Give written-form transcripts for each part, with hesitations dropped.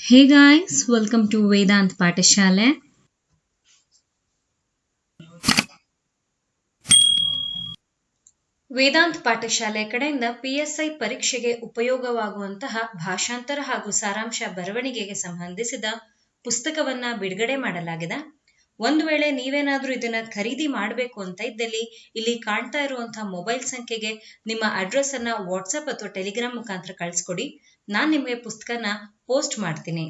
Hey guys, welcome to Vedant Patashale. Vedant ಪಾಠಶಾಲೆ ಕಡೆಯಿಂದ PSI ಪರೀಕ್ಷೆಗೆ ಉಪಯೋಗವಾಗುವಂತಹ ಭಾಷಾಂತರ ಹಾಗೂ ಸಾರಾಂಶ ಬರವಣಿಗೆಗೆ ಸಂಬಂಧಿಸಿದ ಪುಸ್ತಕವನ್ನ ಬಿಡುಗಡೆ ಮಾಡಲಾಗಿದೆ. ಒಂದು ವೇಳೆ ನೀವೇನಾದ್ರೂ ಇದನ್ನ ಖರೀದಿ ಮಾಡಬೇಕು ಅಂತ ಇದ್ದಲ್ಲಿ ಇಲ್ಲಿ ಕಾಣ್ತಾ ಇರುವಂತಹ ಮೊಬೈಲ್ ಸಂಖ್ಯೆಗೆ ನಿಮ್ಮ ಅಡ್ರೆಸ್ ಅನ್ನ ವಾಟ್ಸ್ಆಪ್ ಅಥವಾ ಟೆಲಿಗ್ರಾಮ್ ಮುಖಾಂತರ ಕಳಿಸ್ಕೊಡಿ. ನಾನು ನಿಮಗೆ ಪುಸ್ತಕನ ಪೋಸ್ಟ್ ಮಾಡ್ತೀನಿ.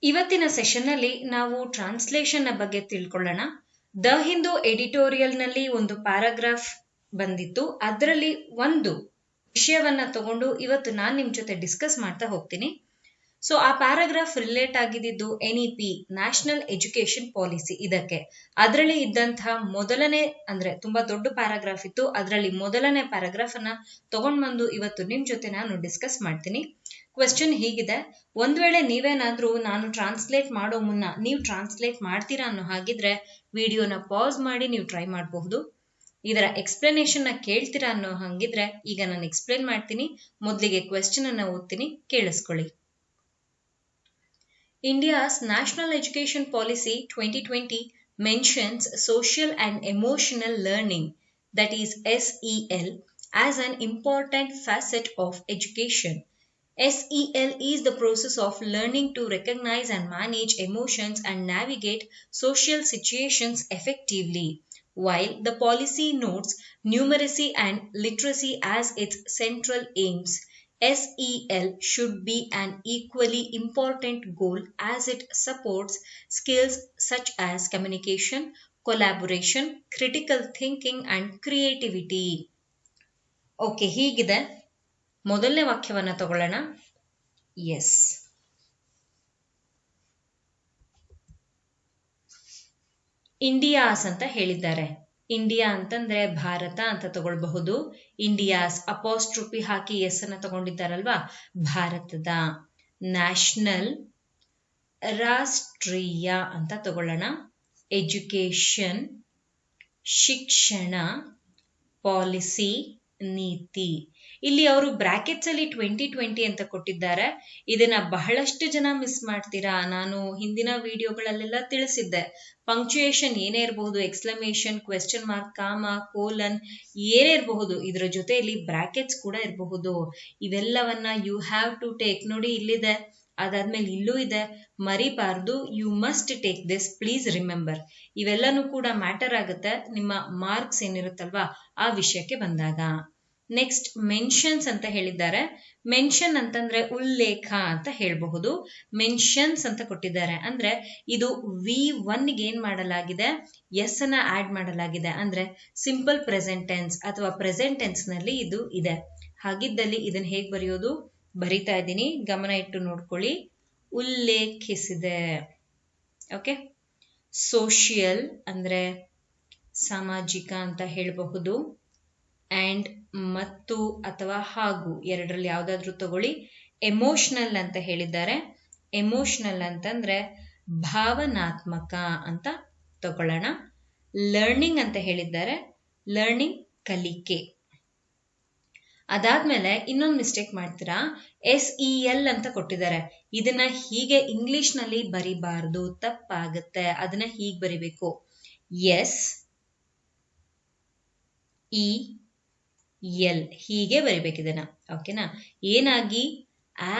ಇವತ್ತಿನ ಸೆಷನ್ನಲ್ಲಿ ನಾವು ಟ್ರಾನ್ಸ್ಲೇಷನ್ ಬಗ್ಗೆ ತಿಳ್ಕೊಳ್ಳೋಣ. ದ ಹಿಂದೂ ಎಡಿಟೋರಿಯಲ್ ನಲ್ಲಿ ಒಂದು ಪ್ಯಾರಾಗ್ರಾಫ್ ಬಂದಿತ್ತು. ಅದರಲ್ಲಿ ಒಂದು ವಿಷಯವನ್ನ ತಗೊಂಡು ಇವತ್ತು ನಾನು ನಿಮ್ ಜೊತೆ ಡಿಸ್ಕಸ್ ಮಾಡ್ತಾ ಹೋಗ್ತೀನಿ. ಸೊ ಆ ಪ್ಯಾರಾಗ್ರಾಫ್ ರಿಲೇಟ್ ಆಗಿದ್ದು NEP ನ್ಯಾಷನಲ್ ಎಜುಕೇಶನ್ ಪಾಲಿಸಿ ಇದಕ್ಕೆ. ಅದರಲ್ಲಿ ಇದ್ದಂತಹ ಮೊದಲನೇ ಅಂದ್ರೆ ತುಂಬಾ ದೊಡ್ಡ ಪ್ಯಾರಾಗ್ರಾಫ್ ಇತ್ತು. ಅದರಲ್ಲಿ ಮೊದಲನೇ ಪ್ಯಾರಾಗ್ರಾಫ್ ಅನ್ನ ತಗೊಂಡ್ ಬಂದು ಇವತ್ತು ನಿಮ್ ಜೊತೆ ನಾನು ಡಿಸ್ಕಸ್ ಮಾಡ್ತೀನಿ. ಕ್ವೆಶ್ಚನ್ ಹೀಗಿದೆ, ಒಂದ್ ವೇಳೆ ನೀವೇನಾದ್ರೂ ನಾನು ಟ್ರಾನ್ಸ್ಲೇಟ್ ಮಾಡೋ ಮುನ್ನ ನೀವು ಟ್ರಾನ್ಸ್ಲೇಟ್ ಮಾಡ್ತೀರಾ ಅನ್ನೋ ಹಾಗಿದ್ರೆ ವಿಡಿಯೋನ ಪಾಸ್ ಮಾಡಿ ನೀವು ಟ್ರೈ ಮಾಡಬಹುದು. ಇದರ ಎಕ್ಸ್ಪ್ಲನೇಷನ್ ನ ಕೇಳ್ತೀರಾ ಅನ್ನೋ ಹಂಗಿದ್ರೆ ಈಗ ನಾನು ಎಕ್ಸ್ಪ್ಲೇನ್ ಮಾಡ್ತೀನಿ. ಮೊದಲಿಗೆ ಕ್ವೆಶ್ಚನ್ ಅನ್ನ ಓದ್ತೀನಿ, ಕೇಳಿಸ್ಕೊಳ್ಳಿ. India's National Education Policy 2020 mentions social and emotional learning, that is SEL, as an important facet of education. SEL is the process of learning to recognize and manage emotions and navigate social situations effectively. While the policy notes numeracy and literacy as its central aims, SEL should be an equally important goal as it supports skills such as communication, collaboration, critical thinking and creativity. Okay, ಹೀಗಿದೆ. ಮೊದಲನೇ ವಾಕ್ಯವನ್ನ ತಗೊಳ್ಳೋಣ. S, India's ಅಂತ ಹೇಳಿದ್ದಾರೆ. India ಅಂತಂದ್ರೆ ಭಾರತ ಅಂತ ತಗೊಳ್ಬಹುದು. India's ಅಪಾಸ್ಟ್ರೋಫಿ ಹಾಕಿ S ಅನ್ನ ತಗೊಂಡಿದ್ದಾರಲ್ವಾ, ಭಾರತದ. ನ್ಯಾಷನಲ್ ರಾಷ್ಟ್ರೀಯ ಅಂತ ತಗೊಳ್ಳೋಣ. ಎಜುಕೇಶನ್ ಶಿಕ್ಷಣ, ಪಾಲಿಸಿ ನೀತಿ. ಇಲ್ಲಿ ಅವರು ಬ್ರಾಕೆಟ್ಸ್ ಅಲ್ಲಿ 2020 ಅಂತ ಕೊಟ್ಟಿದ್ದಾರೆ. ಇದನ್ನ ಬಹಳಷ್ಟು ಜನ ಮಿಸ್ ಮಾಡ್ತೀರಾ. ನಾನು ಹಿಂದಿನ ವಿಡಿಯೋಗಳಲ್ಲೆಲ್ಲ ತಿಳಿಸಿದ್ದೆ, ಪಂಕ್ಚುಯೇಷನ್ ಏನೇ ಇರಬಹುದು, ಎಕ್ಸ್ಕ್ಲಮೇಷನ್, ಕ್ವೆಶ್ಚನ್ ಮಾರ್ಕ್, ಕಾಮ, ಕೋಲನ್ ಏನೇ ಇರಬಹುದು, ಇದರ ಜೊತೆಯಲ್ಲಿ ಬ್ರಾಕೆಟ್ಸ್ ಕೂಡ ಇರಬಹುದು. ಇವೆಲ್ಲವನ್ನ ಯು ಹ್ಯಾವ್ ಟು ಟೇಕ್. ನೋಡಿ ಇಲ್ಲಿದೆ, ಅದಾದ್ಮೇಲೆ ಇಲ್ಲೂ ಇದೆ, ಮರಿಬಾರ್ದು. You must take this, please remember. ಇವೆಲ್ಲನೂ ಕೂಡ ಮ್ಯಾಟರ್ ಆಗುತ್ತೆ ನಿಮ್ಮ ಮಾರ್ಕ್ಸ್ ಏನಿರುತ್ತಲ್ವಾ ಆ ವಿಷಯಕ್ಕೆ ಬಂದಾಗ. ನೆಕ್ಸ್ಟ್ ಮೆನ್ಷನ್ಸ್ ಅಂತ ಹೇಳಿದ್ದಾರೆ. ಮೆನ್ಷನ್ ಅಂತಂದ್ರೆ ಉಲ್ಲೇಖ ಅಂತ ಹೇಳಬಹುದು. ಮೆನ್ಷನ್ಸ್ ಅಂತ ಕೊಟ್ಟಿದ್ದಾರೆ ಅಂದ್ರೆ ಇದು V1 ಗೆ ಏನ್ ಮಾಡಲಾಗಿದೆ, ಎಸ್ ಅನ್ನ ಆಡ್ ಮಾಡಲಾಗಿದೆ. ಅಂದ್ರೆ ಸಿಂಪಲ್ ಪ್ರೆಸೆಂಟ್ ಟೆನ್ಸ್ ಅಥವಾ ಪ್ರೆಸೆಂಟ್ ಟೆನ್ಸ್ ನಲ್ಲಿ ಇದು ಇದೆ. ಹಾಗಿದ್ದಲ್ಲಿ ಇದನ್ನ ಹೇಗ್ ಬರೆಯೋದು, ಬರಿತಾ ಇದ್ದೀನಿ, ಗಮನ ಇಟ್ಟು ನೋಡ್ಕೊಳ್ಳಿ. ಉಲ್ಲೇಖಿಸಿದೆ. ಓಕೆ. ಸೋಷಿಯಲ್ ಅಂದ್ರೆ ಸಾಮಾಜಿಕ ಅಂತ ಹೇಳಬಹುದು. ಅಂಡ್ ಮತ್ತು ಅಥವಾ ಹಾಗೂ ಎರಡರಲ್ಲಿ ಯಾವ್ದಾದ್ರು ತಗೊಳ್ಳಿ. ಎಮೋಷನಲ್ ಅಂತ ಹೇಳಿದ್ದಾರೆ. ಎಮೋಷನಲ್ ಅಂತಂದ್ರೆ ಭಾವನಾತ್ಮಕ ಅಂತ ತಗೊಳ್ಳೋಣ. ಲರ್ನಿಂಗ್ ಅಂತ ಹೇಳಿದ್ದಾರೆ. ಲರ್ನಿಂಗ್ ಕಲಿಕೆ. ಅದಾದ್ಮೇಲೆ ಇನ್ನೊಂದು ಮಿಸ್ಟೇಕ್ ಮಾಡ್ತೀರಾ, SEL ಅಂತ ಕೊಟ್ಟಿದ್ದಾರೆ. ಇದನ್ನ ಹೀಗೆ ಇಂಗ್ಲಿಷ್ ನಲ್ಲಿ ಬರಿಬಾರ್ದು, ತಪ್ಪಾಗುತ್ತೆ. ಅದನ್ನ ಹೀಗೆ ಬರಿಬೇಕು, SEL ಹೀಗೆ ಬರಿಬೇಕಿದನ್ನ. ಓಕೆನಾ. ಏನಾಗಿ,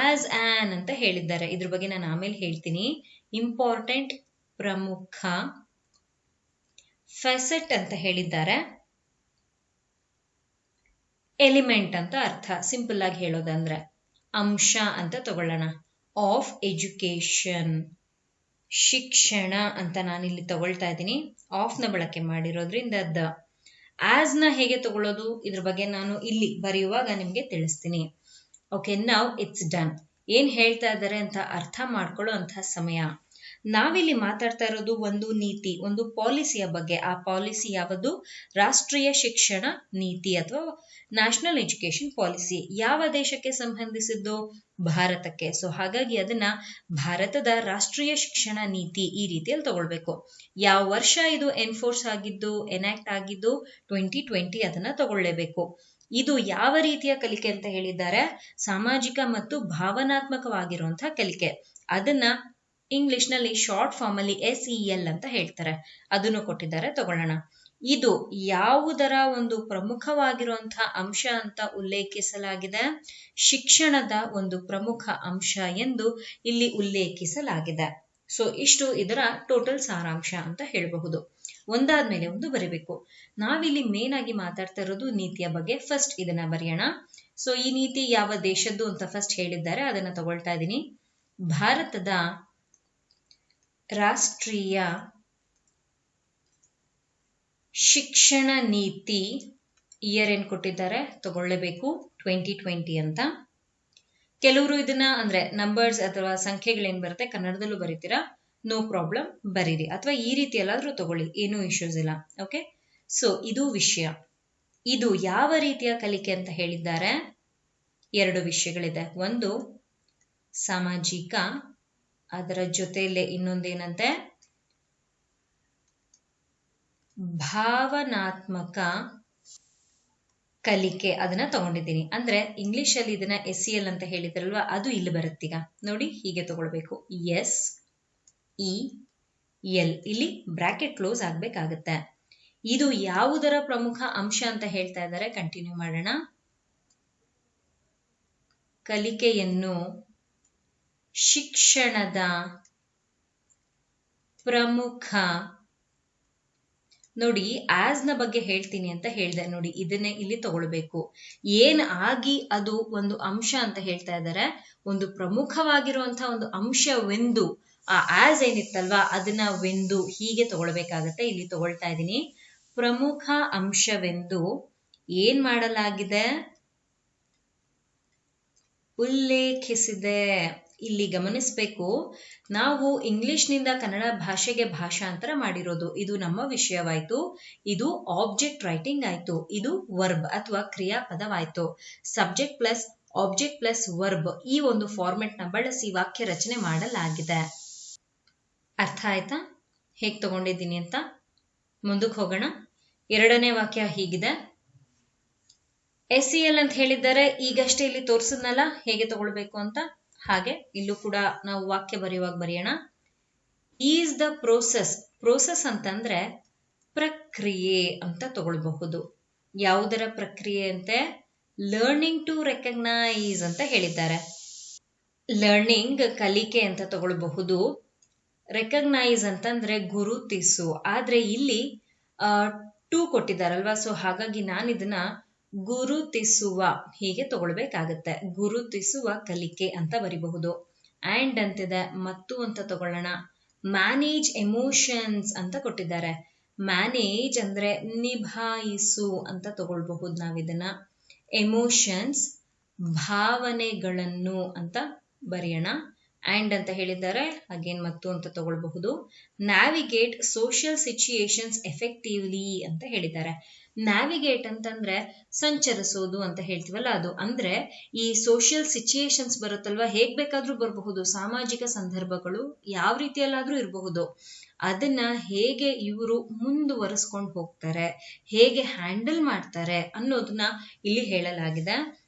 ಆಸ್ ಆನ್ ಅಂತ ಹೇಳಿದ್ದಾರೆ. ಇದ್ರ ಬಗ್ಗೆ ನಾನು ಆಮೇಲೆ ಹೇಳ್ತೀನಿ. ಇಂಪಾರ್ಟೆಂಟ್ ಪ್ರಮುಖ. ಫೆಸೆಟ್ ಅಂತ ಹೇಳಿದ್ದಾರೆ. ಎಲಿಮೆಂಟ್ ಅಂತ ಅರ್ಥ, ಸಿಂಪಲ್ ಆಗಿ ಹೇಳೋದಂದ್ರೆ ಅಂಶ ಅಂತ ತಗೊಳ್ಳೋಣ. ಆಫ್ ಎಜುಕೇಶನ್ ಶಿಕ್ಷಣ ಅಂತ ನಾನಿಲ್ಲಿ ತಗೊಳ್ತಾ ಇದ್ದೀನಿ. ಆಫ್ ನ ಬಳಕೆ ಮಾಡಿರೋದ್ರಿಂದ ದ. ಆಸ್ ನ ಹೇಗೆ ತಗೊಳ್ಳೋದು ಇದ್ರ ಬಗ್ಗೆ ನಾನು ಇಲ್ಲಿ ಬರೆಯುವಾಗ ನಿಮ್ಗೆ ತಿಳಿಸ್ತೀನಿ. Okay, now it's done. ಏನ್ ಹೇಳ್ತಾ ಇದ್ದಾರೆ ಅಂತ ಅರ್ಥ ಮಾಡ್ಕೊಳ್ಳೋ ಅಂತಹ ಸಮಯ. ನಾವಿಲ್ಲಿ ಮಾತಾಡ್ತಾ ಇರೋದು ಒಂದು ನೀತಿ, ಒಂದು ಪಾಲಿಸಿಯ ಬಗ್ಗೆ. ಆ ಪಾಲಿಸಿ ಯಾವುದು? ರಾಷ್ಟ್ರೀಯ ಶಿಕ್ಷಣ ನೀತಿ ಅಥವಾ ನ್ಯಾಷನಲ್ ಎಜುಕೇಶನ್ ಪಾಲಿಸಿ. ಯಾವ ದೇಶಕ್ಕೆ ಸಂಬಂಧಿಸಿದ್ದು? ಭಾರತಕ್ಕೆ. ಸೊ ಹಾಗಾಗಿ ಅದನ್ನ ಭಾರತದ ರಾಷ್ಟ್ರೀಯ ಶಿಕ್ಷಣ ನೀತಿ ಈ ರೀತಿಯಲ್ಲಿ ತಗೊಳ್ಬೇಕು. ಯಾವ ವರ್ಷ ಇದು ಎನ್ಫೋರ್ಸ್ ಆಗಿದ್ದು, ಎನಾಕ್ಟ್ ಆಗಿದ್ದು? 2020 ಅದನ್ನ ತಗೊಳ್ಳೇಬೇಕು. ಇದು ಯಾವ ರೀತಿಯ ಕಲಿಕೆ ಅಂತ ಹೇಳಿದ್ದಾರೆ? ಸಾಮಾಜಿಕ ಮತ್ತು ಭಾವನಾತ್ಮಕವಾಗಿರುವಂತಹ ಕಲಿಕೆ. ಅದನ್ನ ಇಂಗ್ಲಿಷ್ ನಲ್ಲಿ ಶಾರ್ಟ್ ಫಾರ್ಮ್ ಅಲ್ಲಿ SEL ಅಂತ ಹೇಳ್ತಾರೆ. ಅದನ್ನು ಕೊಟ್ಟಿದ್ದಾರೆ, ತಗೊಳ್ಳೋಣ. ಇದು ಯಾವುದರ ಒಂದು ಪ್ರಮುಖವಾಗಿರುವಂತಹ ಅಂಶ ಅಂತ ಉಲ್ಲೇಖಿಸಲಾಗಿದೆ? ಶಿಕ್ಷಣದ ಒಂದು ಪ್ರಮುಖ ಅಂಶ ಎಂದು ಇಲ್ಲಿ ಉಲ್ಲೇಖಿಸಲಾಗಿದೆ. ಸೊ ಇಷ್ಟು ಇದರ ಟೋಟಲ್ ಸಾರಾಂಶ ಅಂತ ಹೇಳಬಹುದು. ಒಂದಾದ್ಮೇಲೆ ಒಂದು ಬರೀಬೇಕು. ನಾವಿಲ್ಲಿ ಮೇನ್ ಆಗಿ ಮಾತಾಡ್ತಾ ಇರೋದು ನೀತಿಯ ಬಗ್ಗೆ. ಫಸ್ಟ್ ಇದನ್ನ ಬರೆಯೋಣ. ಸೊ ಈ ನೀತಿ ಯಾವ ದೇಶದ್ದು ಅಂತ ಫಸ್ಟ್ ಹೇಳಿದ್ದಾರೆ, ಅದನ್ನ ತಗೊಳ್ತಾ ಇದ್ದೀನಿ. ಭಾರತದ ರಾಷ್ಟ್ರೀಯ ಶಿಕ್ಷಣ ನೀತಿ ಇಯರ್ ಏನ್ ಕೊಟ್ಟಿದ್ದಾರೆ ತಗೊಳ್ಳೇಬೇಕು, 2020 ಅಂತ. ಕೆಲವರು ಇದನ್ನ ಅಂದ್ರೆ ನಂಬರ್ಸ್ ಅಥವಾ ಸಂಖ್ಯೆಗಳೇನ್ ಬರುತ್ತೆ ಕನ್ನಡದಲ್ಲೂ ಬರೀತೀರಾ, ನೋ ಪ್ರಾಬ್ಲಮ್, ಬರೀರಿ. ಅಥವಾ ಈ ರೀತಿ ಎಲ್ಲಾದ್ರೂ ತಗೊಳ್ಳಿ, ಏನೂ ಇಶ್ಯೂಸ್ ಇಲ್ಲ. ಓಕೆ, ಸೊ ಇದು ವಿಷಯ. ಇದು ಯಾವ ರೀತಿಯ ಕಲಿಕೆ ಅಂತ ಹೇಳಿದ್ದಾರೆ? 2 ವಿಷಯಗಳಿದೆ. ಒಂದು ಸಾಮಾಜಿಕ, ಅದರ ಜೊತೆಯಲ್ಲೇ ಇನ್ನೊಂದೇನಂತೆ ಭಾವನಾತ್ಮಕ ಕಲಿಕೆ. ಅದನ್ನ ತಗೊಂಡಿದ್ದೀನಿ. ಅಂದ್ರೆ ಇಂಗ್ಲಿಷ್ ಅಲ್ಲಿ ಇದನ್ನ SEL ಅಂತ ಹೇಳಿದ್ರಲ್ವಾ, ಅದು ಇಲ್ಲಿ ಬರುತ್ತೀಗ ನೋಡಿ, ಹೀಗೆ ತಗೊಳ್ಬೇಕು. SEL ಇಲ್ಲಿ ಬ್ರಾಕೆಟ್ ಕ್ಲೋಸ್ ಆಗ್ಬೇಕಾಗತ್ತೆ. ಇದು ಯಾವುದರ ಪ್ರಮುಖ ಅಂಶ ಅಂತ ಹೇಳ್ತಾ ಇದ್ದಾರೆ? ಕಂಟಿನ್ಯೂ ಮಾಡೋಣ. ಕಲಿಕೆಯನ್ನು ಶಿಕ್ಷಣದ ಪ್ರಮುಖ, ನೋಡಿ ಆಸ್ ನ ಬಗ್ಗೆ ಹೇಳ್ತೀನಿ ಅಂತ ಹೇಳ್ದೆ ನೋಡಿ, ಇದನ್ನೇ ಇಲ್ಲಿ ತಗೊಳ್ಬೇಕು. ಏನ್ ಆಗಿ ಅದು ಒಂದು ಅಂಶ ಅಂತ ಹೇಳ್ತಾ ಇದ್ದಾರೆ, ಒಂದು ಪ್ರಮುಖವಾಗಿರುವಂತಹ ಒಂದು ಅಂಶವೆಂದು. ಆ ಆಸ್ ಏನಿತ್ತಲ್ವಾ ಅದನ್ನ ವೆಂದು ಹೀಗೆ ತಗೊಳ್ಬೇಕಾಗತ್ತೆ. ಇಲ್ಲಿ ತಗೊಳ್ತಾ ಇದ್ದೀನಿ. ಪ್ರಮುಖ ಅಂಶವೆಂದು ಏನ್ ಮಾಡಲಾಗಿದೆ? ಉಲ್ಲೇಖಿಸಿದೆ. ಇಲ್ಲಿ ಗಮನಿಸಬೇಕು, ನಾವು ಇಂಗ್ಲಿಷ್ನಿಂದ ಕನ್ನಡ ಭಾಷೆಗೆ ಭಾಷಾಂತರ ಮಾಡಿರೋದು. ಇದು ನಮ್ಮ ವಿಷಯವಾಯ್ತು. ಇದು ಆಬ್ಜೆಕ್ಟ್ ರೈಟಿಂಗ್ ಆಯ್ತು. ಇದು ವರ್ಬ್ ಅಥವಾ ಕ್ರಿಯಾಪದವಾಯ್ತು. Subject plus object plus verb ಈ ಒಂದು ಫಾರ್ಮೆಟ್ ನ ಬಳಸಿ ವಾಕ್ಯ ರಚನೆ ಮಾಡಲಾಗಿದೆ. ಅರ್ಥ ಆಯ್ತಾ ಹೇಗ್ ತಗೊಂಡಿದ್ದೀನಿ ಅಂತ? ಮುಂದಕ್ಕೆ ಹೋಗೋಣ. 2ನೇ ವಾಕ್ಯ ಹೀಗಿದೆ. SEL ಅಂತ ಹೇಳಿದ್ದಾರೆ, ಈಗಷ್ಟೇ ಇಲ್ಲಿ ತೋರಿಸಿದ್ನಲ್ಲ ಹೇಗೆ ತಗೊಳ್ಬೇಕು ಅಂತ. ಹಾಗೆ ಇಲ್ಲೂ ಕೂಡ ನಾವು ವಾಕ್ಯ ಬರೆಯುವಾಗ ಬರೆಯೋಣ. Is the process. ಪ್ರೋಸೆಸ್ ಅಂತಂದ್ರೆ ಪ್ರಕ್ರಿಯೆ ಅಂತ ತಗೊಳ್ಬಹುದು. ಯಾವುದರ ಪ್ರಕ್ರಿಯೆ ಅಂತೆ? ಲರ್ನಿಂಗ್ ಟು ರೆಕಗ್ನೈಸ್ ಅಂತ ಹೇಳಿದ್ದಾರೆ. ಲರ್ನಿಂಗ್ ಕಲಿಕೆ ಅಂತ ತಗೊಳ್ಬಹುದು. ರೆಕಗ್ನೈಸ್ ಅಂತಂದ್ರೆ ಗುರುತಿಸು. ಆದ್ರೆ ಇಲ್ಲಿ ಟು ಕೊಟ್ಟಿದ್ದಾರಲ್ವಾ, ಸೊ ಹಾಗಾಗಿ ನಾನು ಇದನ್ನ ಗುರುತಿಸುವ ಹೀಗೆ ತಗೊಳ್ಬೇಕಾಗತ್ತೆ. ಗುರುತಿಸುವ ಕಲಿಕೆ ಅಂತ ಬರಿಬಹುದು. ಅಂಡ್ ಅಂತಿದೆ, ಮತ್ತು ಅಂತ ತಗೊಳ್ಳೋಣ. ಮ್ಯಾನೇಜ್ ಎಮೋಷನ್ಸ್ ಅಂತ ಕೊಟ್ಟಿದ್ದಾರೆ. ಮ್ಯಾನೇಜ್ ಅಂದ್ರೆ ನಿಭಾಯಿಸು ಅಂತ ತಗೊಳ್ಬಹುದು ನಾವಿದನ್ನ. ಎಮೋಷನ್ಸ್ ಭಾವನೆಗಳನ್ನು ಅಂತ ಬರೆಯೋಣ. ಅಂಡ್ ಅಂತ ಹೇಳಿದ್ದಾರೆ, ಅಗೇನ್ ಮತ್ತು ಅಂತ ತಗೊಳ್ಬಹುದು. ನ್ಯಾವಿಗೇಟ್ ಸೋಷಿಯಲ್ ಸಿಚುಯೇಷನ್ಸ್ ಎಫೆಕ್ಟಿವ್ಲಿ ಅಂತ ಹೇಳಿದ್ದಾರೆ. ನ್ಯಾವಿಗೇಟ್ ಅಂತಂದ್ರೆ ಸಂಚರಿಸೋದು ಅಂತ ಹೇಳ್ತೀವಲ್ಲ ಅದು. ಅಂದ್ರೆ ಈ ಸೋಷಿಯಲ್ ಸಿಚುಯೇಷನ್ಸ್ ಬರುತ್ತಲ್ವಾ, ಹೇಗ್ ಬೇಕಾದ್ರೂ ಬರಬಹುದು. ಸಾಮಾಜಿಕ ಸಂದರ್ಭಗಳು ಯಾವ ರೀತಿಯಲ್ಲಾದ್ರೂ ಇರಬಹುದು. ಅದನ್ನ ಹೇಗೆ ಇವರು ಮುಂದುವರಿಸ್ಕೊಂಡು ಹೋಗ್ತಾರೆ, ಹೇಗೆ ಹ್ಯಾಂಡಲ್ ಮಾಡ್ತಾರೆ ಅನ್ನೋದನ್ನ ಇಲ್ಲಿ ಹೇಳಲಾಗಿದೆ.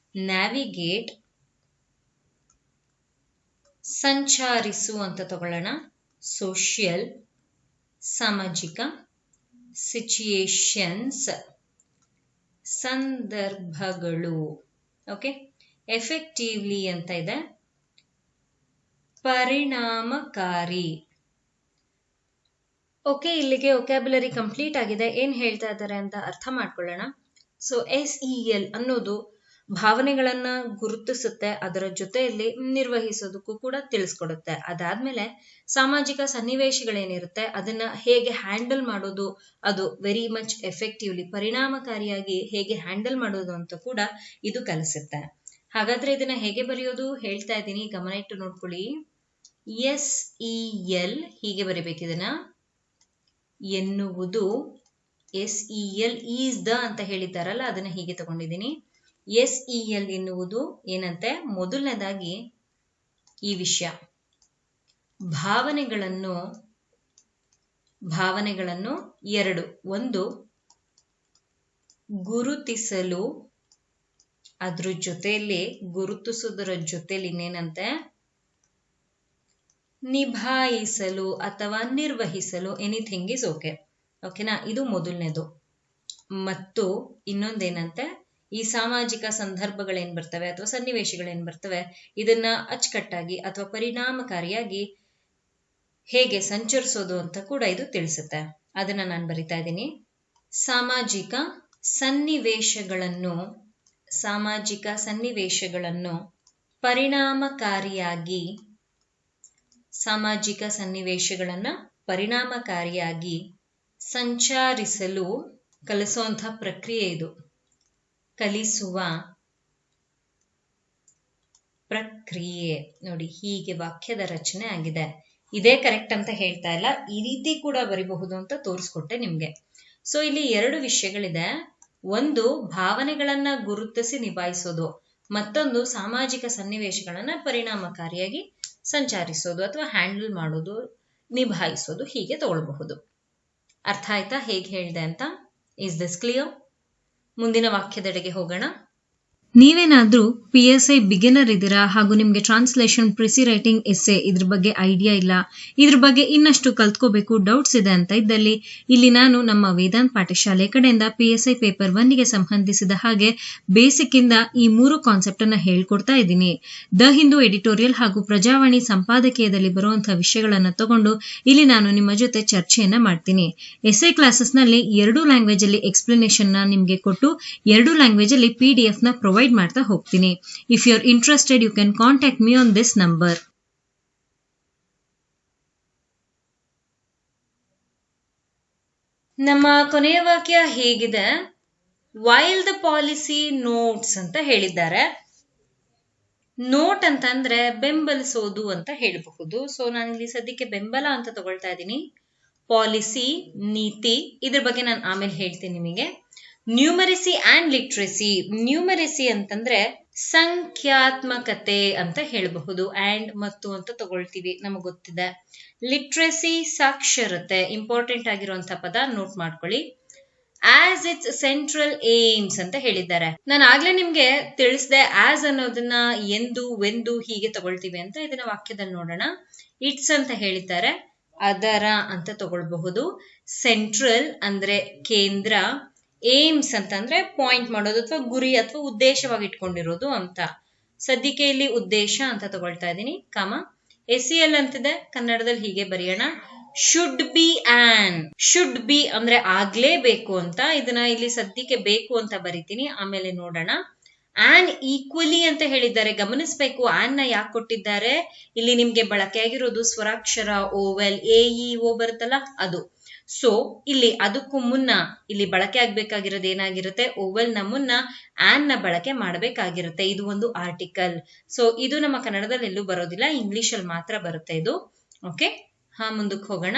ನ್ಯಾವಿಗೇಟ್ ಸಂಚರಿಸು ಅಂತ ತಗೊಳ್ಳೋಣ. ಸೋಷಿಯಲ್ ಸಾಮಾಜಿಕ, ಸಿಚುಯೇಷನ್ಸ್ ಸಂದರ್ಭಗಳು. ಓಕೆ, ಎಫೆಕ್ಟಿವ್ಲಿ ಅಂತ ಇದೆ, ಪರಿಣಾಮಕಾರಿ. ಓಕೆ, ಇಲ್ಲಿಗೆ ವೊಕ್ಯಾಬ್ಯುಲರಿ ಕಂಪ್ಲೀಟ್ ಆಗಿದೆ. ಏನ್ ಹೇಳ್ತಾ ಇದ್ದಾರೆ ಅಂತ ಅರ್ಥ ಮಾಡ್ಕೊಳ್ಳೋಣ. ಸೊ SEL ಅನ್ನೋದು ಭಾವನೆಗಳನ್ನ ಗುರುತಿಸುತ್ತೆ, ಅದರ ಜೊತೆಯಲ್ಲಿ ನಿರ್ವಹಿಸೋದಕ್ಕೂ ಕೂಡ ತಿಳಿಸ್ಕೊಡುತ್ತೆ. ಅದಾದ್ಮೇಲೆ ಸಾಮಾಜಿಕ ಸನ್ನಿವೇಶಗಳೇನಿರುತ್ತೆ ಅದನ್ನ ಹೇಗೆ ಹ್ಯಾಂಡಲ್ ಮಾಡೋದು, ಅದು ವೆರಿ ಮಚ್ ಎಫೆಕ್ಟಿವ್ಲಿ ಪರಿಣಾಮಕಾರಿಯಾಗಿ ಹೇಗೆ ಹ್ಯಾಂಡಲ್ ಮಾಡೋದು ಅಂತ ಕೂಡ ಇದು ಕಲಿಸುತ್ತೆ. ಹಾಗಾದ್ರೆ ಇದನ್ನ ಹೇಗೆ ಬರೆಯೋದು ಹೇಳ್ತಾ ಇದ್ದೀನಿ, ಗಮನ ಇಟ್ಟು ನೋಡ್ಕೊಳ್ಳಿ. SEL ಹೀಗೆ ಬರಿಬೇಕಿದನ್ನ. ಎನ್ನುವುದು SEL ಈಸ್ ದ ಅಂತ ಹೇಳಿದ್ದಾರಲ್ಲ, ಅದನ್ನ ಹೀಗೆ ತಗೊಂಡಿದ್ದೀನಿ. SEL ಎನ್ನುವುದು ಏನಂತೆ, ಮೊದಲನೇದಾಗಿ ಈ ವಿಷಯ, ಭಾವನೆಗಳನ್ನು ಎರಡು. ಒಂದು, ಗುರುತಿಸಲು, ಅದ್ರ ಜೊತೆಯಲ್ಲಿ ಗುರುತಿಸುವುದರ ಜೊತೆಲಿ ಇನ್ನೇನಂತೆ, ನಿಭಾಯಿಸಲು ಅಥವಾ ನಿರ್ವಹಿಸಲು, ಎನಿಥಿಂಗ್ ಇಸ್ ಓಕೆ. ಓಕೆನಾ, ಇದು ಮೊದಲನೇದು. ಮತ್ತು ಇನ್ನೊಂದೇನಂತೆ, ಈ ಸಾಮಾಜಿಕ ಸಂದರ್ಭಗಳೇನ್ ಬರ್ತವೆ ಅಥವಾ ಸನ್ನಿವೇಶಗಳೇನ್ ಬರ್ತವೆ, ಇದನ್ನ ಅಚ್ಚುಕಟ್ಟಾಗಿ ಅಥವಾ ಪರಿಣಾಮಕಾರಿಯಾಗಿ ಹೇಗೆ ಸಂಚರಿಸೋದು ಅಂತ ಕೂಡ ಇದು ತಿಳಿಸುತ್ತೆ. ಅದನ್ನ ನಾನು ಬರಿತಾ ಇದ್ದೀನಿ. ಸಾಮಾಜಿಕ ಸನ್ನಿವೇಶಗಳನ್ನು ಪರಿಣಾಮಕಾರಿಯಾಗಿ ಸಂಚರಿಸಲು ಕಲಿಸುವಂತಹ ಪ್ರಕ್ರಿಯೆ ಇದು. ಕಲಿಸುವ ಪ್ರಕ್ರಿಯೆ. ನೋಡಿ, ಹೀಗೆ ವಾಕ್ಯದ ರಚನೆ ಆಗಿದೆ. ಇದೇ ಕರೆಕ್ಟ್ ಅಂತ ಹೇಳ್ತಾ ಇಲ್ಲ, ಈ ರೀತಿ ಕೂಡ ಬರಿಬಹುದು ಅಂತ ತೋರಿಸ್ಕೊಟ್ಟೆ ನಿಮ್ಗೆ. ಸೊ ಇಲ್ಲಿ ಎರಡು ವಿಷಯಗಳಿದೆ. ಒಂದು, ಭಾವನೆಗಳನ್ನ ಗುರುತಿಸಿ ನಿಭಾಯಿಸೋದು, ಮತ್ತೊಂದು ಸಾಮಾಜಿಕ ಸನ್ನಿವೇಶಗಳನ್ನ ಪರಿಣಾಮಕಾರಿಯಾಗಿ ಸಂಚರಿಸೋದು ಅಥವಾ ಹ್ಯಾಂಡಲ್ ಮಾಡೋದು, ನಿಭಾಯಿಸೋದು, ಹೀಗೆ ತಗೊಳ್ಬಹುದು. ಅರ್ಥ ಆಯ್ತಾ ಹೇಗೆ ಹೇಳಿದೆ ಅಂತ? Is this clear? ಮುಂದಿನ ವಾಕ್ಯದೆಡೆಗೆ ಹೋಗೋಣ. ನೀವೇನಾದ್ರೂ PSI ಬಿಗಿನರ್ ಇದ್ದೀರಾ ಹಾಗೂ ನಿಮ್ಗೆ ಟ್ರಾನ್ಸ್ಲೇಷನ್, ಪ್ರಿಸಿ ರೈಟಿಂಗ್, ಎಸ್ಸೆ ಇದ್ರ ಬಗ್ಗೆ ಐಡಿಯಾ ಇಲ್ಲ, ಇದ್ರ ಬಗ್ಗೆ ಇನ್ನಷ್ಟು ಕಲ್ತ್ಕೋಬೇಕು, ಡೌಟ್ಸ್ ಇದೆ ಅಂತ ಇದ್ದಲ್ಲಿ ಇಲ್ಲಿ ನಾನು ನಮ್ಮ ವೇದಾಂತ್ ಪಾಠಶಾಲೆ ಕಡೆಯಿಂದ PSI ಪೇಪರ್ 1ಗೆ ಸಂಬಂಧಿಸಿದ ಹಾಗೆ ಬೇಸಿಕ್ ಇಂದ ಈ 3 ಕಾನ್ಸೆಪ್ಟ್ ಅನ್ನ ಹೇಳ್ಕೊಡ್ತಾ ಇದ್ದೀನಿ. ದ ಹಿಂದೂ ಎಡಿಟೋರಿಯಲ್ ಹಾಗೂ ಪ್ರಜಾವಾಣಿ ಸಂಪಾದಕೀಯದಲ್ಲಿ ಬರುವಂತಹ ವಿಷಯಗಳನ್ನ ತಗೊಂಡು ಇಲ್ಲಿ ನಾನು ನಿಮ್ಮ ಜೊತೆ ಚರ್ಚೆಯನ್ನ ಮಾಡ್ತೀನಿ. ಎಸ್ಸೆ ಕ್ಲಾಸಸ್ ನಲ್ಲಿ 2 ಲ್ಯಾಂಗ್ವೇಜ್ ಅಲ್ಲಿ ಎಕ್ಸ್ಪ್ಲನೇಷನ್ ನ ನಿಮ್ಗೆ ಕೊಟ್ಟು 2 ಲ್ಯಾಂಗ್ವೇಜ್ ಅಲ್ಲಿ PDF ನ ಪ್ರೊವೈಡ್ ಮಾಡ್ತಾ ಹೋಗ್ತೀನಿ. If you are interested, you can contact me on this number. ನಮ್ಮ ಕೊನೆಯ ವಾಕ್ಯ ಹೇಗಿದೆ? ವೈಲ್ ದ ಪಾಲಿಸಿ ನೋಟ್ಸ್ ಅಂತ ಹೇಳಿದ್ದಾರೆ. ನೋಟ್ ಅಂತಂದ್ರೆ ಬೆಂಬಲಿಸೋದು ಅಂತ ಹೇಳಬಹುದು. ಸೊ ನಾನಿಲ್ಲಿ ಸದ್ಯಕ್ಕೆ ಬೆಂಬಲ ಅಂತ ತಗೊಳ್ತಾ ಇದ್ದೀನಿ. ಪಾಲಿಸಿ, ನೀತಿ, ಇದ್ರ ಬಗ್ಗೆ ನಾನು ಆಮೇಲೆ ಹೇಳ್ತೀನಿ ನಿಮಗೆ. Numeracy and literacy. ನ್ಯೂಮರಸಿ ಅಂತಂದ್ರೆ ಸಂಖ್ಯಾತ್ಮಕತೆ ಅಂತ ಹೇಳಬಹುದು. ಅಂಡ್ ಮತ್ತು ಅಂತ ತಗೊಳ್ತೀವಿ, ನಮಗೆ ಗೊತ್ತಿದೆ. ಲಿಟ್ರಸಿ ಸಾಕ್ಷರತೆ, ಇಂಪಾರ್ಟೆಂಟ್ ಆಗಿರುವಂತಹ ಪದ, ನೋಟ್ ಮಾಡ್ಕೊಳ್ಳಿ. ಆಸ್ ಇಟ್ಸ್ ಸೆಂಟ್ರಲ್ ಏಮ್ಸ್ ಅಂತ ಹೇಳಿದ್ದಾರೆ. ನಾನು ಆಗ್ಲೇ ನಿಮ್ಗೆ ತಿಳಿಸಿದೆ ಆಸ್ ಅನ್ನೋದನ್ನ ಎಂದು, ವೆಂದು ಹೀಗೆ ತಗೊಳ್ತೀವಿ ಅಂತ. ಇದನ್ನ ವಾಕ್ಯದಲ್ಲಿ ನೋಡೋಣ. ಇಟ್ಸ್ ಅಂತ ಹೇಳಿದ್ದಾರೆ, ಅದರ ಅಂತ ತಗೊಳ್ಬಹುದು. ಸೆಂಟ್ರಲ್ ಅಂದ್ರೆ ಕೇಂದ್ರ, ಏಮ್ಸ್ ಅಂತಂದ್ರೆ ಪಾಯಿಂಟ್ ಮಾಡೋದು ಅಥವಾ ಗುರಿ ಅಥವಾ ಉದ್ದೇಶವಾಗಿ ಇಟ್ಕೊಂಡಿರೋದು ಅಂತ. ಸದ್ಯಕ್ಕೆ ಇಲ್ಲಿ ಉದ್ದೇಶ ಅಂತ ತಗೊಳ್ತಾ ಇದ್ದೀನಿ, ಕಾಮ. SEL ಅಂತಿದೆ, ಕನ್ನಡದಲ್ಲಿ ಹೀಗೆ ಬರೆಯೋಣ. Should be on. Should be ಅಂದ್ರೆ ಆಗ್ಲೇಬೇಕು ಅಂತ. ಇದನ್ನ ಇಲ್ಲಿ ಸದ್ಯಕ್ಕೆ ಬೇಕು ಅಂತ ಬರಿತೀನಿ, ಆಮೇಲೆ ನೋಡೋಣ. ಆನ್ ಈಕ್ವಲಿ ಅಂತ ಹೇಳಿದ್ದಾರೆ, ಗಮನಿಸಬೇಕು. ಆನ್ ನ ಯಾಕೆ ಕೊಟ್ಟಿದ್ದಾರೆ? ಇಲ್ಲಿ ನಿಮ್ಗೆ ಬಳಕೆ ಆಗಿರೋದು ಸ್ವರಾಕ್ಷರ ಓವೆಲ್, AEO ಬರುತ್ತಲ್ಲ ಅದು. ಸೊ ಇಲ್ಲಿ ಅದಕ್ಕೂ ಮುನ್ನ ಇಲ್ಲಿ ಬಳಕೆ ಆಗ್ಬೇಕಾಗಿರೋದು ಏನಾಗಿರುತ್ತೆ? ಓವೆಲ್ ನ ಮುನ್ನ ಆನ್ ನ ಬಳಕೆ ಮಾಡಬೇಕಾಗಿರುತ್ತೆ. ಇದು ಒಂದು ಆರ್ಟಿಕಲ್. ಸೊ ಇದು ನಮ್ಮ ಕನ್ನಡದಲ್ಲಿ ಎಲ್ಲೂ ಬರೋದಿಲ್ಲ, ಇಂಗ್ಲಿಷ್ ಅಲ್ಲಿ ಮಾತ್ರ ಬರುತ್ತೆ ಇದು. ಓಕೆ, ಮುಂದಕ್ಕೆ ಹೋಗೋಣ.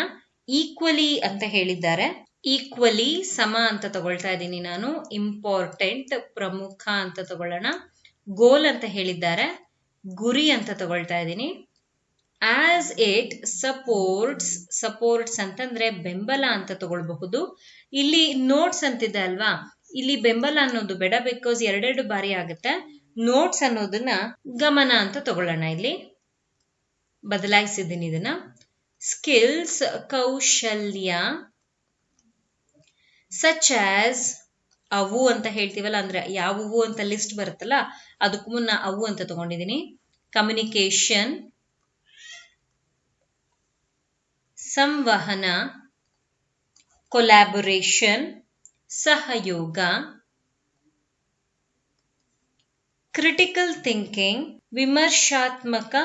ಈಕ್ವಲಿ ಅಂತ ಹೇಳಿದ್ದಾರೆ. ಈಕ್ವಲಿ ಸಮ ಅಂತ ತಗೊಳ್ತಾ ಇದ್ದೀನಿ ನಾನು. ಇಂಪಾರ್ಟೆಂಟ್ ಪ್ರಮುಖ ಅಂತ ತಗೊಳ್ಳೋಣ. ಗೋಲ್ ಅಂತ ಹೇಳಿದ್ದಾರೆ, ಗುರಿ ಅಂತ ತಗೊಳ್ತಾ ಇದ್ದೀನಿ. ಆಸ್ ಇಟ್ ಸಪೋರ್ಟ್ಸ್ ಅಂತಂದ್ರೆ ಬೆಂಬಲ ಅಂತ ತಗೊಳ್ಬಹುದು. ಇಲ್ಲಿ ನೋಟ್ಸ್ ಅಂತಿದೆ ಅಲ್ವಾ, ಇಲ್ಲಿ ಬೆಂಬಲ ಅನ್ನೋದು ಬೇಡ, ಬಿಕಾಸ್ ಎರಡೆರಡು ಬಾರಿ ಆಗುತ್ತೆ. ನೋಟ್ಸ್ ಅನ್ನೋದನ್ನ ಗಮನ ಅಂತ ತಗೊಳ್ಳೋಣ. ಇಲ್ಲಿ ಬದಲಾಯಿಸಿದ್ದೀನಿ ಇದನ್ನ. ಸ್ಕಿಲ್ಸ್ ಕೌಶಲ್ಯ, ಸಚ್ ಆಸ್ ಅವು ಅಂತ ಹೇಳ್ತೀವಲ್ಲ, ಅಂದ್ರೆ ಯಾವುವು ಅಂತ ಲಿಸ್ಟ್ ಬರುತ್ತಲ್ಲ, ಅದಕ್ಕೂ ಮುನ್ನ ಅವು ಅಂತ ತಗೊಂಡಿದ್ದೀನಿ. ಕಮ್ಯುನಿಕೇಶನ್, ಸಂವಹನ, ಕೊಲ್ಯಾಬೊರೇಷನ್ ಸಹಯೋಗ, ಕ್ರಿಟಿಕಲ್ ಥಿಂಕಿಂಗ್ ವಿಮರ್ಶಾತ್ಮಕ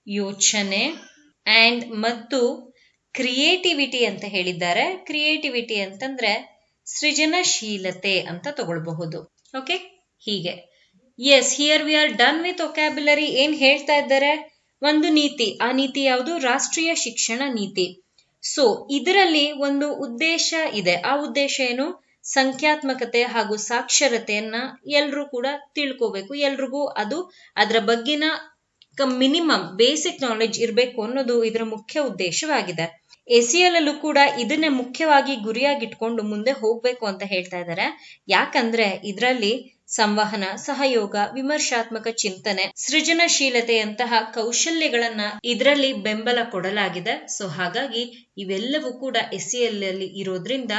ಯೋಚನೆ, ಅಂಡ್ ಮತ್ತು ಕ್ರಿಯೇಟಿವಿಟಿ ಅಂತ ಹೇಳಿದ್ದಾರೆ. ಕ್ರಿಯೇಟಿವಿಟಿ ಅಂತಂದ್ರೆ ಸೃಜನಶೀಲತೆ ಅಂತ ತಗೊಳ್ಬಹುದು. ಓಕೆ, ಹೀಗೆ. Yes, here we are done with vocabulary. ಏನ್ ಹೇಳ್ತಾ ಇದ್ದಾರೆ? ಒಂದು ನೀತಿ. ಆ ನೀತಿ ಯಾವುದು? ರಾಷ್ಟ್ರೀಯ ಶಿಕ್ಷಣ ನೀತಿ. ಸೊ ಇದರಲ್ಲಿ ಒಂದು ಉದ್ದೇಶ ಇದೆ. ಆ ಉದ್ದೇಶ ಏನು? ಸಂಖ್ಯಾತ್ಮಕತೆ ಹಾಗೂ ಸಾಕ್ಷರತೆಯನ್ನ ಎಲ್ರೂ ಕೂಡ ತಿಳ್ಕೋಬೇಕು, ಎಲ್ರಿಗೂ ಅದು ಅದರ ಬಗ್ಗಿನ ಮಿನಿಮಮ್ ಬೇಸಿಕ್ ನಾಲೆಡ್ಜ್ ಇರಬೇಕು ಅನ್ನೋದು ಇದರ ಮುಖ್ಯ ಉದ್ದೇಶವಾಗಿದೆ. ACL ಅಲ್ಲೂ ಕೂಡ ಇದನ್ನೇ ಮುಖ್ಯವಾಗಿ ಗುರಿಯಾಗಿಟ್ಕೊಂಡು ಮುಂದೆ ಹೋಗ್ಬೇಕು ಅಂತ ಹೇಳ್ತಾ ಇದ್ದಾರೆ. ಯಾಕಂದ್ರೆ ಇದರಲ್ಲಿ ಸಂವಹನ, ಸಹಯೋಗ, ವಿಮರ್ಶಾತ್ಮಕ ಚಿಂತನೆ, ಸೃಜನಶೀಲತೆಯಂತಹ ಕೌಶಲ್ಯಗಳನ್ನ ಇದರಲ್ಲಿ ಬೆಂಬಲ ಕೊಡಲಾಗಿದೆ. ಸೊ ಹಾಗಾಗಿ ಇವೆಲ್ಲವೂ ಕೂಡ SCL ಅಲ್ಲಿ ಇರೋದ್ರಿಂದ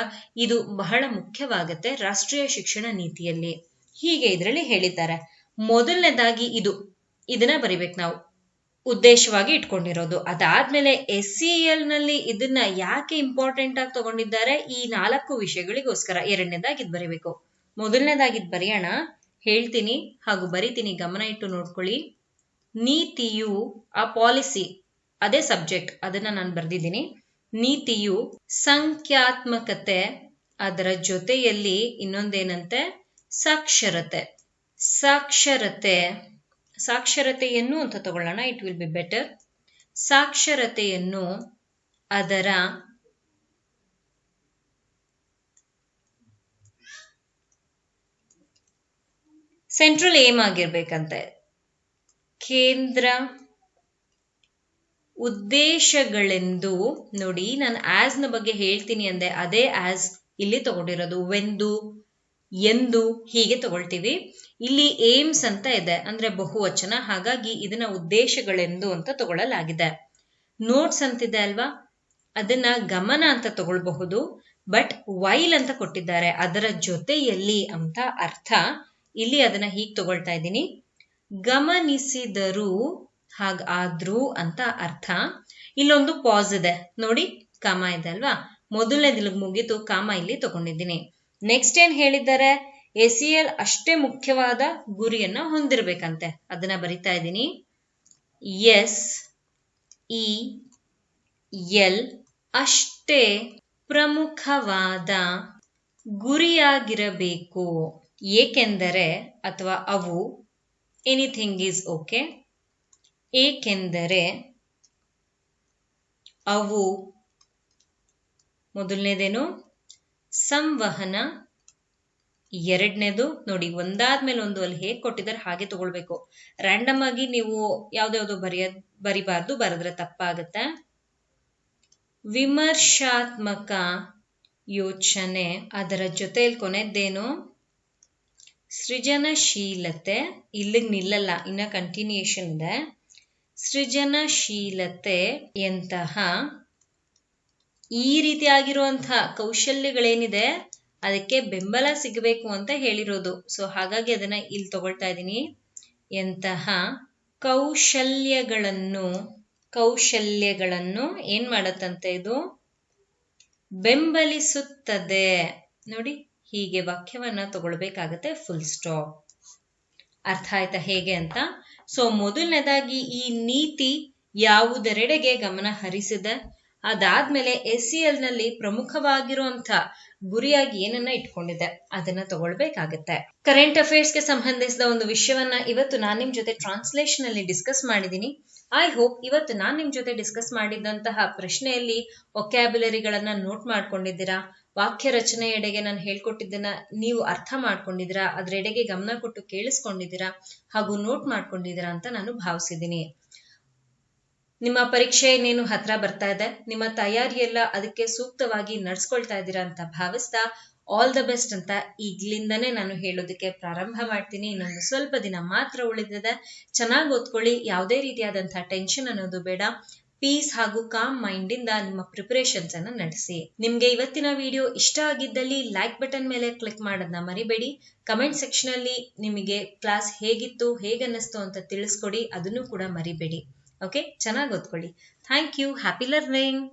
ಇದು ಬಹಳ ಮುಖ್ಯವಾಗುತ್ತೆ ರಾಷ್ಟ್ರೀಯ ಶಿಕ್ಷಣ ನೀತಿಯಲ್ಲಿ. ಹೀಗೆ ಇದರಲ್ಲಿ ಹೇಳಿದ್ದಾರೆ. ಮೊದಲನೇದಾಗಿ ಇದನ್ನ ಬರಿಬೇಕು ನಾವು, ಉದ್ದೇಶವಾಗಿ ಇಟ್ಕೊಂಡಿರೋದು. ಅದಾದ್ಮೇಲೆ SCL ನಲ್ಲಿ ಇದನ್ನ ಯಾಕೆ ಇಂಪಾರ್ಟೆಂಟ್ ಆಗಿ ತಗೊಂಡಿದ್ದಾರೆ? ಈ 4 ವಿಷಯಗಳಿಗೋಸ್ಕರ. ಎರಡನೇದಾಗಿ ಇದು ಬರಿಬೇಕು. ಮೊದಲನೇದಾಗಿ ಬರೆಯೋಣ, ಹೇಳ್ತೀನಿ ಹಾಗೂ ಬರಿತೀನಿ, ಗಮನ ಇಟ್ಟು ನೋಡ್ಕೊಳ್ಳಿ. ನೀತಿಯು, ಆ ಪಾಲಿಸಿ ಅದೇ ಸಬ್ಜೆಕ್ಟ್, ಅದನ್ನ ನಾನು ಬರ್ದಿದ್ದೀನಿ. ನೀತಿಯು ಸಂಖ್ಯಾತ್ಮಕತೆ, ಅದರ ಜೊತೆಯಲ್ಲಿ ಇನ್ನೊಂದೇನಂತೆ? ಸಾಕ್ಷರತೆಯನ್ನು ಅಂತ ತಗೊಳ್ಳೋಣ, ಇಟ್ ವಿಲ್ ಬಿ ಬೆಟರ್. ಸಾಕ್ಷರತೆಯನ್ನು ಅದರ ಸೆಂಟ್ರಲ್ ಏಮ್ ಆಗಿರ್ಬೇಕಂತೆ. ಕೇಂದ್ರ ಉದ್ದೇಶಗಳೆಂದು ನೋಡಿ, ನಾನು ಆಸ್ ನ ಬಗ್ಗೆ ಹೇಳ್ತೀನಿ ಅಂದೆ, ಅದೇ ಆಸ್ ಇಲ್ಲಿ ತಗೊಂಡಿರೋದು. ವೆಂದು, ಎಂದು ಹೀಗೆ ತಗೊಳ್ತೀವಿ. ಇಲ್ಲಿ ಏಮ್ಸ್ ಅಂತ ಇದೆ, ಅಂದ್ರೆ ಬಹುವಚನ, ಹಾಗಾಗಿ ಇದನ್ನ ಉದ್ದೇಶಗಳೆಂದು ಅಂತ ತಗೊಳ್ಳಲಾಗಿದೆ. ನೋಟ್ಸ್ ಅಂತಿದೆ ಅಲ್ವಾ, ಅದನ್ನ ಗಮನ ಅಂತ ತಗೊಳ್ಬಹುದು, ಬಟ್ ವೈಲ್ ಅಂತ ಕೊಟ್ಟಿದ್ದಾರೆ, ಅದರ ಜೊತೆಯಲ್ಲಿ ಅಂತ ಅರ್ಥ. ಇಲ್ಲಿ ಅದನ್ನ ಹೀಗೆ ತಗೊಳ್ತಾ ಇದ್ದೀನಿ, ಗಮನಿಸಿದರು ಹಾಗಾದ್ರೂ ಅಂತ ಅರ್ಥ. ಇಲ್ಲೊಂದು ಪಾಸ್ ಇದೆ ನೋಡಿ, ಕಾಮ ಇದೆ ಅಲ್ವಾ, ಮೊದಲನೇದಿಲ್ ಮುಗಿತು, ಕಾಮ ಇಲ್ಲಿ ತಗೊಂಡಿದ್ದೀನಿ. ನೆಕ್ಸ್ಟ್ ಏನ್ ಹೇಳಿದ್ದಾರೆ? ACL ಅಷ್ಟೇ ಮುಖ್ಯವಾದ ಗುರಿಯನ್ನ ಹೊಂದಿರ್ಬೇಕಂತೆ, ಅದನ್ನ ಬರಿತಾ ಇದ್ದೀನಿ. SEL ಅಷ್ಟೇ ಪ್ರಮುಖವಾದ ಗುರಿಯಾಗಿರಬೇಕು. ಏಕೆಂದರೆ, ಅಥವಾ ಅವು, ಎನಿಥಿಂಗ್ ಈಸ್ ಓಕೆ. ಏಕೆಂದರೆ ಅವು, ಮೊದಲನೇದೇನು? ಸಂವಹನ. ಎರಡನೇದು ನೋಡಿ, ಒಂದಾದ್ಮೇಲೆ ಒಂದು ಅಲ್ಲಿ ಹೇಗೆ ಕೊಟ್ಟಿದ್ದಾರೆ ಹಾಗೆ ತಗೊಳ್ಬೇಕು. ರ್ಯಾಂಡಮ್ ಆಗಿ ನೀವು ಯಾವ್ದಾವ್ದು ಬರಿಬಾರ್ದು, ಬರೆದ್ರೆ ತಪ್ಪಾಗತ್ತೆ. ವಿಮರ್ಶಾತ್ಮಕ ಯೋಚನೆ, ಅದರ ಜೊತೆಯಲ್ಲಿ ಕೊನೆದ್ದೇನು? ಸೃಜನಶೀಲತೆ. ಇಲ್ಲಿಗೆ ನಿಲ್ಲಲ್ಲ, ಇನ್ನ ಕಂಟಿನ್ಯೂಯೇಷನ್ ಇದೆ. ಸೃಜನಶೀಲತೆ ಎಂತಹ ಈ ರೀತಿಯಾಗಿರುವಂತಹ ಕೌಶಲ್ಯಗಳೇನಿದೆ ಅದಕ್ಕೆ ಬೆಂಬಲ ಸಿಗಬೇಕು ಅಂತ ಹೇಳಿರೋದು. ಸೊ ಹಾಗಾಗಿ ಅದನ್ನ ಇಲ್ಲಿ ತಗೊಳ್ತಾ ಇದ್ದೀನಿ. ಎಂತಹ ಕೌಶಲ್ಯಗಳನ್ನು ಏನ್ ಮಾಡತ್ತಂತೆ? ಇದು ಬೆಂಬಲಿಸುತ್ತದೆ. ನೋಡಿ, ಹೀಗೆ ವಾಕ್ಯವನ್ನ ತಗೊಳ್ಬೇಕಾಗತ್ತೆ, ಫುಲ್ ಸ್ಟಾಪ್. ಅರ್ಥ ಆಯ್ತಾ ಹೇಗೆ ಅಂತ? ಸೊ ಮೊದಲನೇದಾಗಿ ಈ ನೀತಿ ಯಾವುದರೆಡೆಗೆ ಗಮನ ಹರಿಸಿದೆ, ಅದಾದ್ಮೇಲೆ SCL ನಲ್ಲಿ ಪ್ರಮುಖವಾಗಿರುವಂತ ಗುರಿಯಾಗಿ ಏನನ್ನ ಇಟ್ಕೊಂಡಿದೆ ಅದನ್ನ ತಗೊಳ್ಬೇಕಾಗತ್ತೆ. ಕರೆಂಟ್ ಅಫೇರ್ಸ್ಗೆ ಸಂಬಂಧಿಸಿದ ಒಂದು ವಿಷಯವನ್ನ ಇವತ್ತು ನಾನು ನಿಮ್ ಜೊತೆ ಟ್ರಾನ್ಸ್ಲೇಷನ್ ಅಲ್ಲಿ ಡಿಸ್ಕಸ್ ಮಾಡಿದ್ದೀನಿ. ಐ ಹೋಪ್ ಇವತ್ತು ನಾನು ನಿಮ್ ಜೊತೆ ಡಿಸ್ಕಸ್ ಮಾಡಿದಂತಹ ಪ್ರಶ್ನೆಯಲ್ಲಿ ವೊಕ್ಯಾಬ್ಯುಲರಿಗಳನ್ನ ನೋಟ್ ಮಾಡ್ಕೊಂಡಿದ್ದೀರಾ, ವಾಕ್ಯ ರಚನೆಯೆಡೆಗೆ ನಾನು ಹೇಳ್ಕೊಟ್ಟಿದ್ದನ್ನ ನೀವು ಅರ್ಥ ಮಾಡ್ಕೊಂಡಿದ್ದೀರಾ, ಅದರೆಡೆಗೆ ಗಮನ ಕೊಟ್ಟು ಕೇಳಿಸ್ಕೊಂಡಿದ್ದೀರಾ ಹಾಗೂ ನೋಟ್ ಮಾಡ್ಕೊಂಡಿದ್ದೀರಾ ಅಂತ ನಾನು ಭಾವಿಸಿದ್ದೀನಿ. ನಿಮ್ಮ ಪರೀಕ್ಷೆ ಇನ್ನೇನು ಹತ್ರ ಬರ್ತಾ ಇದೆ, ನಿಮ್ಮ ತಯಾರಿಯೆಲ್ಲ ಅದಕ್ಕೆ ಸೂಕ್ತವಾಗಿ ನಡ್ಸ್ಕೊಳ್ತಾ ಇದ್ದೀರಾ ಅಂತ ಭಾವಿಸ್ತಾ ಆಲ್ ದ ಬೆಸ್ಟ್ ಅಂತ ಈಗ್ಲಿಂದನೇ ನಾನು ಹೇಳೋದಕ್ಕೆ ಪ್ರಾರಂಭ ಮಾಡ್ತೀನಿ. ಇನ್ನೊಂದು ಸ್ವಲ್ಪ ದಿನ ಮಾತ್ರ ಉಳಿದಿದೆ. ಚೆನ್ನಾಗಿ ಓದ್ಕೊಳ್ಳಿ, ಯಾವುದೇ ರೀತಿಯಾದಂತಹ ಟೆನ್ಷನ್ ಅನ್ನೋದು ಬೇಡ. ಪೀಸ್ ಹಾಗೂ ಕಾಮ್ ಮೈಂಡ್ ಇಂದ ನಿಮ್ಮ ಪ್ರಿಪರೇಷನ್ಸ್ ಅನ್ನ ನಡೆಸಿ. ನಿಮ್ಗೆ ಇವತ್ತಿನ ವಿಡಿಯೋ ಇಷ್ಟ ಆಗಿದ್ದಲ್ಲಿ ಲೈಕ್ ಬಟನ್ ಮೇಲೆ ಕ್ಲಿಕ್ ಮಾಡೋದನ್ನ ಮರಿಬೇಡಿ. ಕಮೆಂಟ್ ಸೆಕ್ಷನ್ ಅಲ್ಲಿ ನಿಮಗೆ ಕ್ಲಾಸ್ ಹೇಗಿತ್ತು, ಹೇಗನ್ನಿಸ್ತು ಅಂತ ತಿಳಿಸ್ಕೊಡಿ, ಅದನ್ನು ಕೂಡ ಮರಿಬೇಡಿ. ಓಕೆ, ಚೆನ್ನಾಗಿ ಓದ್ಕೊಳ್ಳಿ. Thank you. Happy learning.